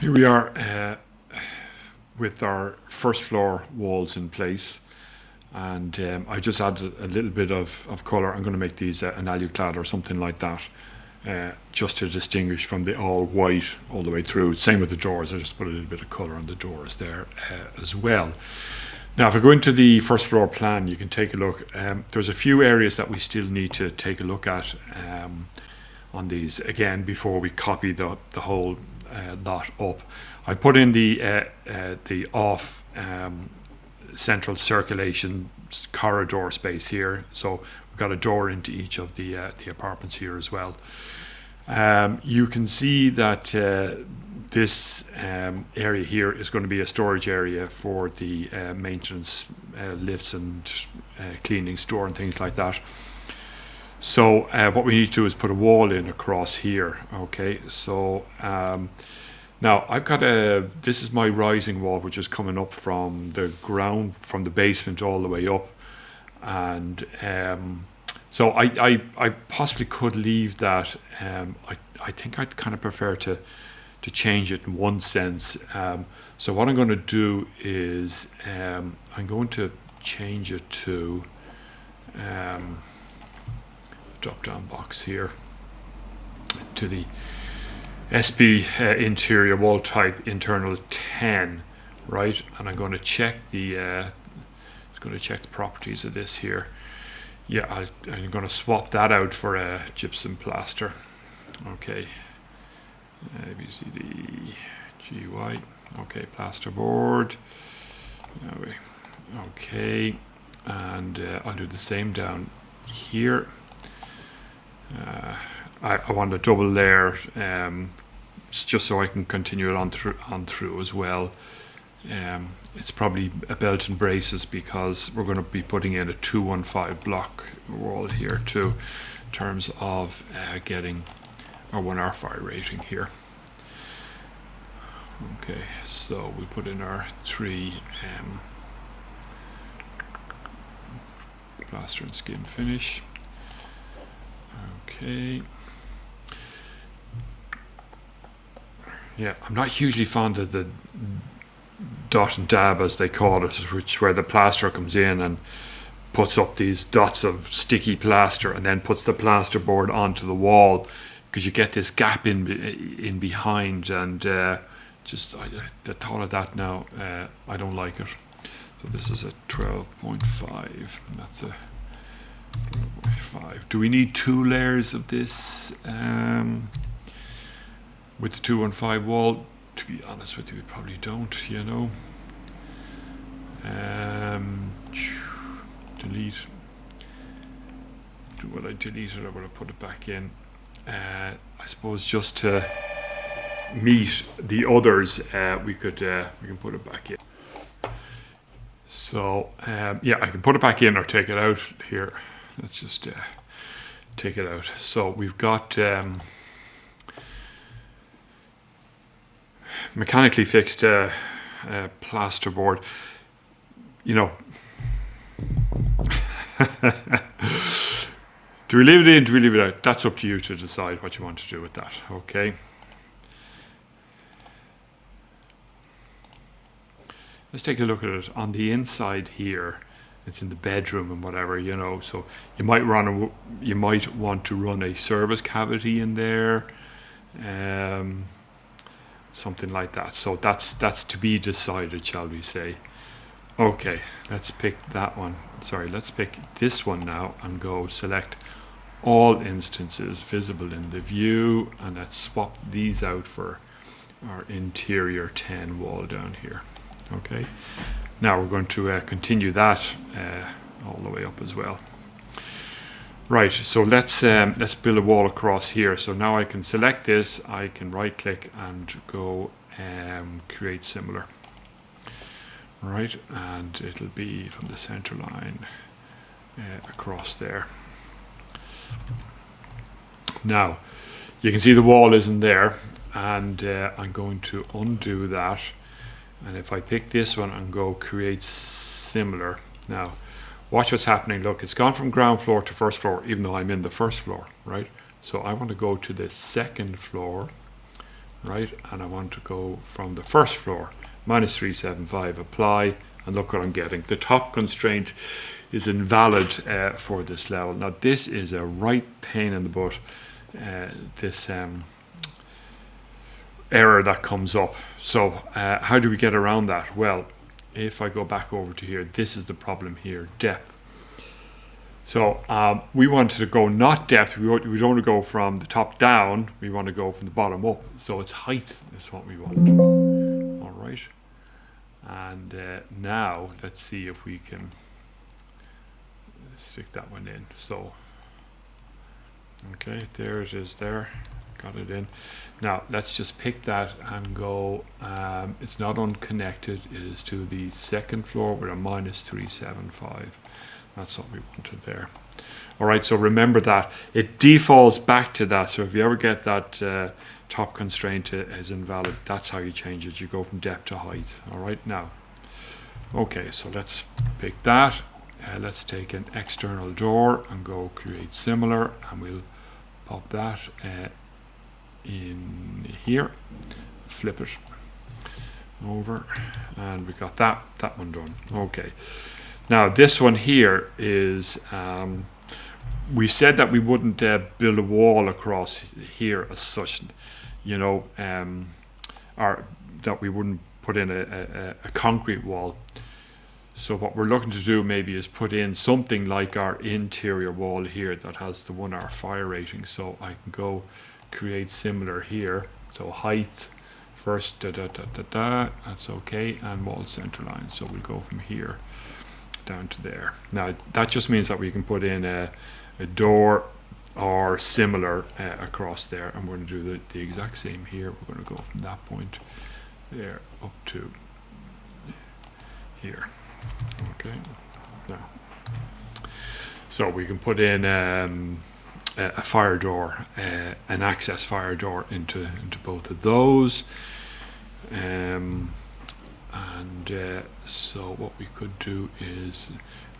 Here we are with our first floor walls in place, and I just added a little bit of colour. I'm going to make these an aluclad or something like that, just to distinguish from the all white all the way through. Same with the doors, I just put a little bit of colour on the doors there as well. Now if I go into the first floor plan, you can take a look. There's a few areas that we still need to take a look at on these again before we copy the whole lot up. I put in the off central circulation corridor space here, so we've got a door into each of the apartments here as well. You can see that this area here is going to be a storage area for the maintenance lifts and cleaning store and things like that. So what we need to do is put a wall in across here. Okay, so now I've got this is my rising wall, which is coming up from the ground, from the basement all the way up. And so I possibly could leave that. I think I'd kind of prefer to change it in one sense. So what I'm going to do is I'm going to change it to drop down box here to the SB interior wall type internal 10, right? And I'm going to check the properties of this here. Yeah, I'm going to swap that out for a gypsum plaster. Okay, ABCD GY. Okay, plasterboard. Okay, and I'll do the same down here. I want a double layer, just so I can continue it on through as well. It's probably a belt and braces because we're going to be putting in a 215 block wall here too, in terms of getting our 1R fire rating here. Okay, so we put in our 3 plaster and skim finish. Okay. Yeah, I'm not hugely fond of the dot and dab, as they call it, where the plaster comes in and puts up these dots of sticky plaster and then puts the plasterboard onto the wall, because you get this gap in behind, and just the thought of that now, I don't like it. So this is a 12.5. That's a 12.5. Do we need 2 layers of this with the 215 wall? To be honest with you, we probably don't, you know. Delete. Will I delete it or will I put it back in? I suppose just to meet the others, we can put it back in. So yeah, I can put it back in or take it out here. Let's just take it out. So we've got mechanically fixed plasterboard. You know, do we leave it in? Do we leave it out? That's up to you to decide what you want to do with that. Okay. Let's take a look at it on the inside here. It's in the bedroom and whatever, you know. So you might want to run a service cavity in there, something like that. So that's to be decided, shall we say? Okay, let's pick that one. Sorry, let's pick this one now and go select all instances visible in the view, and let's swap these out for our interior 10 wall down here. Okay, now we're going to continue that all the way up as well. Right, so let's build a wall across here. So now I can select this, I can right click and go create similar. Right, and it'll be from the center line across there. Now you can see the wall isn't there, and I'm going to undo that, and if I pick this one and go create similar, now watch what's happening. Look, it's gone from ground floor to first floor, even though I'm in the first floor, right? So I want to go to the second floor, right? And I want to go from the first floor, -375, apply, and look what I'm getting. The top constraint is invalid for this level. Now this is a right pain in the butt, this error that comes up. So how do we get around that? Well, if I go back over to here, this is the problem here, depth. So we want to go not depth, we don't want to go from the top down, we want to go from the bottom up. So it's height is what we want. All right. And now let's see if we can stick that one in. So, okay, there it is there. Got it in. Now let's just pick that and go, it's not unconnected, it is to the second floor with a -375. That's what we wanted there. All right, so remember that it defaults back to that. So if you ever get that top constraint is invalid, that's how you change it. You go from depth to height. All right, now, okay, so let's pick that. Let's take an external door and go create similar, and we'll pop that in here, flip it over, and we got that one done. Okay, now this one here is we said that we wouldn't build a wall across here as such, you know, or that we wouldn't put in a concrete wall. So what we're looking to do maybe is put in something like our interior wall here that has the 1 hour fire rating. So I can go create similar here. So height first, that's okay, and wall center line. So we'll go from here down to there. Now that just means that we can put in a door or similar across there, and we're going to do the exact same here. We're going to go from that point there up to here. Okay, now so we can put in a fire door, an access fire door into both of those, so what we could do is,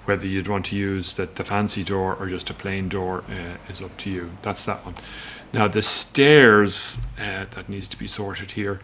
whether you'd want to use the fancy door or just a plain door is up to you. That's that one. Now the stairs that needs to be sorted here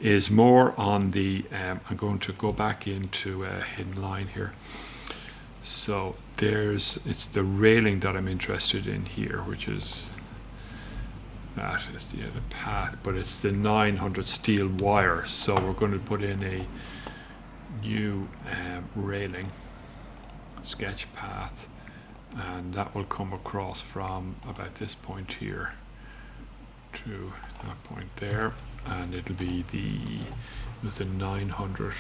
is more on the, I'm going to go back into a hidden line here. So it's the railing that I'm interested in here, which is, that is the other path, but it's the 900 steel wire. So we're going to put in a new railing, sketch path, and that will come across from about this point here to that point there, and it'll be the 900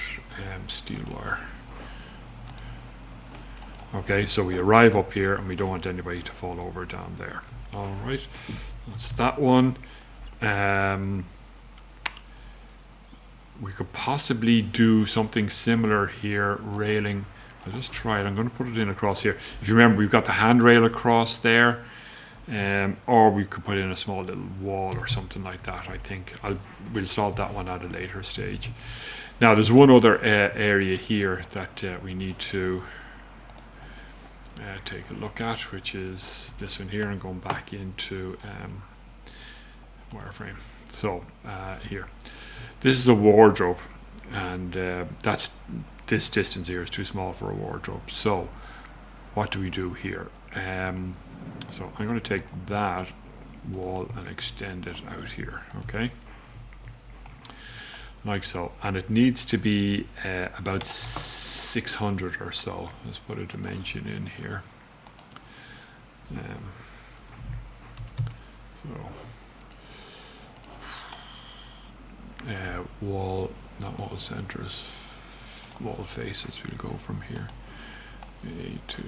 steel wire. Okay, so we arrive up here and we don't want anybody to fall over down there. All right, that's that one. We could possibly do something similar here, railing. I'll just try it. I'm going to put it in across here. If you remember, we've got the handrail across there. Or we could put in a small little wall or something like that. I think we'll solve that one at a later stage. Now there's one other area here that we need to take a look at, which is this one here, and going back into wireframe. So here, this is a wardrobe, and this distance here is too small for a wardrobe. So what do we do here? So I'm going to take that wall and extend it out here, okay, like so, and it needs to be about 600 or so. Let's put a dimension in here. Wall, not wall centers, wall faces. We'll go from here to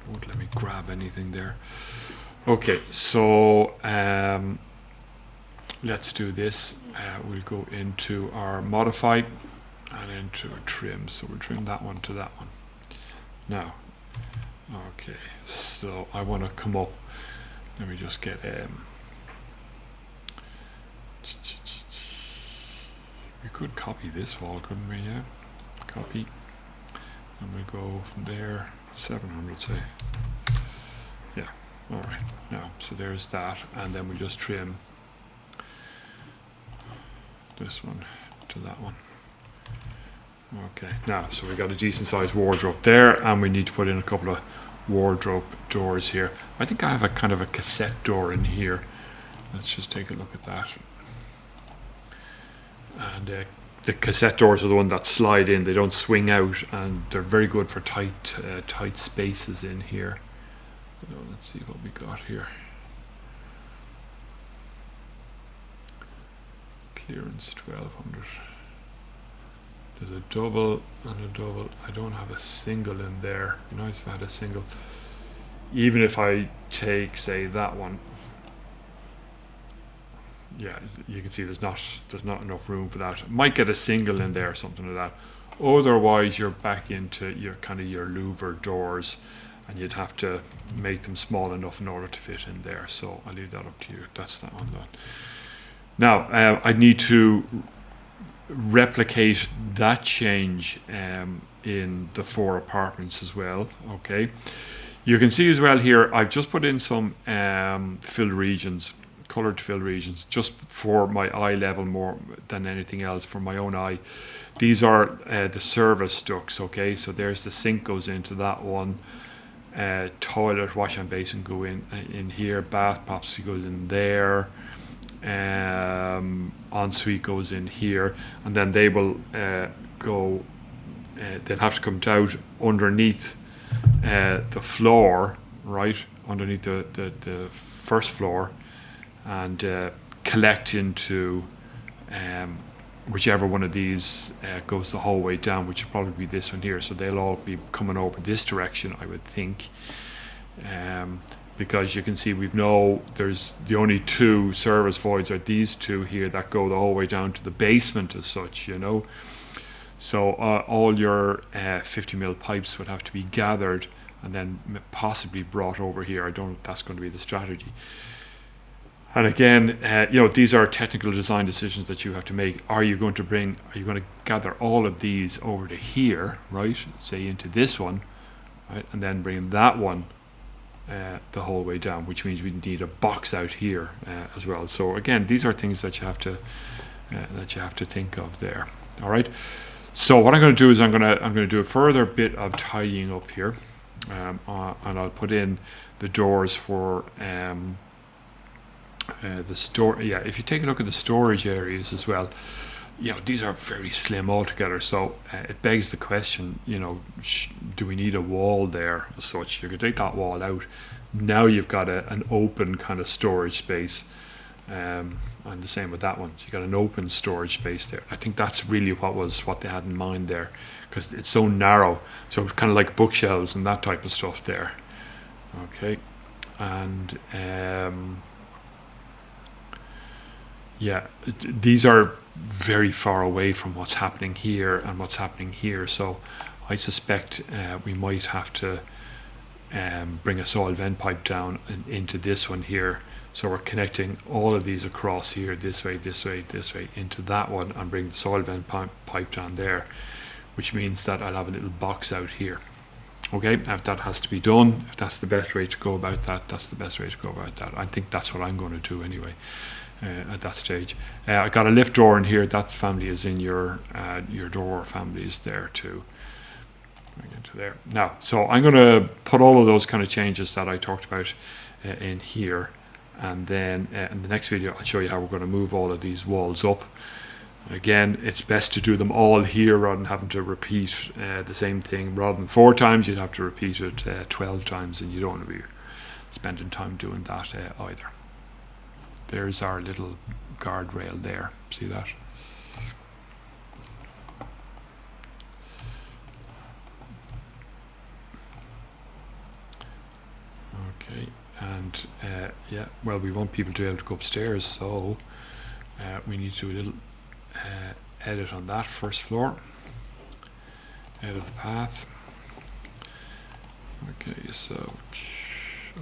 won't let me grab anything there. Okay, so let's do this. We'll go into our modify and into a trim. So we'll trim that one to that one. Now, okay, so I want to come up. Let me just get we could copy this wall, couldn't we? Yeah, copy, and we go from there 700, say. Yeah, All right, now, so there's that, and then we just trim this one to that one. Okay, now, so we got a decent sized wardrobe there, and we need to put in a couple of wardrobe doors here. I think I have a kind of a cassette door in here. Let's just take a look at that. And the cassette doors are the one that slide in, they don't swing out, and they're very good for tight spaces in here. So let's see what we got here. Clearance 1200. There's a double and a double. I don't have a single in there. It'd be nice if I had a single. Even if I take, say, that one, yeah, you can see there's not enough room for that. Might get a single in there or something like that. Otherwise, you're back into your kind of your louver doors, and you'd have to make them small enough in order to fit in there. So I'll leave that up to you. That's that on that. Now I need to replicate that change in the 4 apartments as well. Okay, you can see as well here I've just put in some fill regions, colored fill regions, just for my eye level more than anything else, for my own eye. These are the service ducts. Okay, so there's the sink goes into that one, toilet, wash and basin go in here, bath pops goes in there, ensuite goes in here, and then they will go, they'll have to come out underneath the floor, right underneath the first floor, and collect into whichever one of these goes the whole way down, which will probably be this one here. So they'll all be coming over this direction, I would think, because you can see there's the only 2 service voids are these 2 here that go the whole way down to the basement as such, you know. So all your 50mm pipes would have to be gathered and then possibly brought over here. I don't know if that's going to be the strategy. And again, these are technical design decisions that you have to make. Are you going to gather all of these over to here, right? Say into this one, right? And then bring that one the whole way down, which means we need a box out here as well. So again, these are things that you have to think of there. All right. So what I'm going to do is I'm going to do a further bit of tidying up here, and I'll put in the doors for the store. Yeah, if you take a look at the storage areas as well, these are very slim altogether. So it begs the question, do we need a wall there as such? You could take that wall out. Now you've got an open kind of storage space, and the same with that one. So you got an open storage space there. I think that's really what they had in mind there, because it's so narrow. So it's kind of like bookshelves and that type of stuff there. Okay, and yeah, these are very far away from what's happening here and what's happening here. So I suspect we might have to bring a soil vent pipe down into this one here. So we're connecting all of these across here, this way, this way, this way, into that one, and bring the soil vent pipe down there, which means that I'll have a little box out here. Okay, if that has to be done, if that's the best way to go about that, that's the best way to go about that. I think that's what I'm going to do anyway. At that stage, I got a lift door in here. That family is in your door family is there too. Into there now. So I'm going to put all of those kind of changes that I talked about in here, and then in the next video I'll show you how we're going to move all of these walls up. Again, it's best to do them all here rather than having to repeat the same thing. Rather than 4 times, you'd have to repeat it 12 times, and you don't want to be spending time doing that either. There's our little guardrail there. See that? Okay, and yeah, well, we want people to be able to go upstairs, so we need to do a little edit on that first floor. Edit the path. Okay, so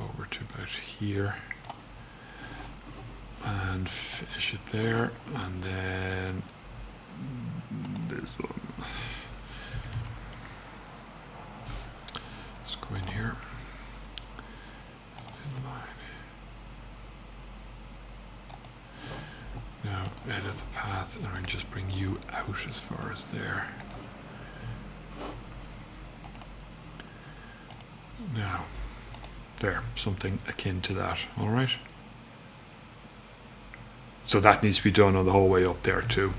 over to about here. And finish it there, and then this one. Let's go in here. In line. Now edit the path and I'll just bring you out as far as there. Now, there, something akin to that, all right? So that needs to be done on the whole way up there too.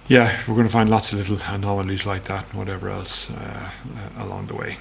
Yeah, we're going to find lots of little anomalies like that and whatever else along the way.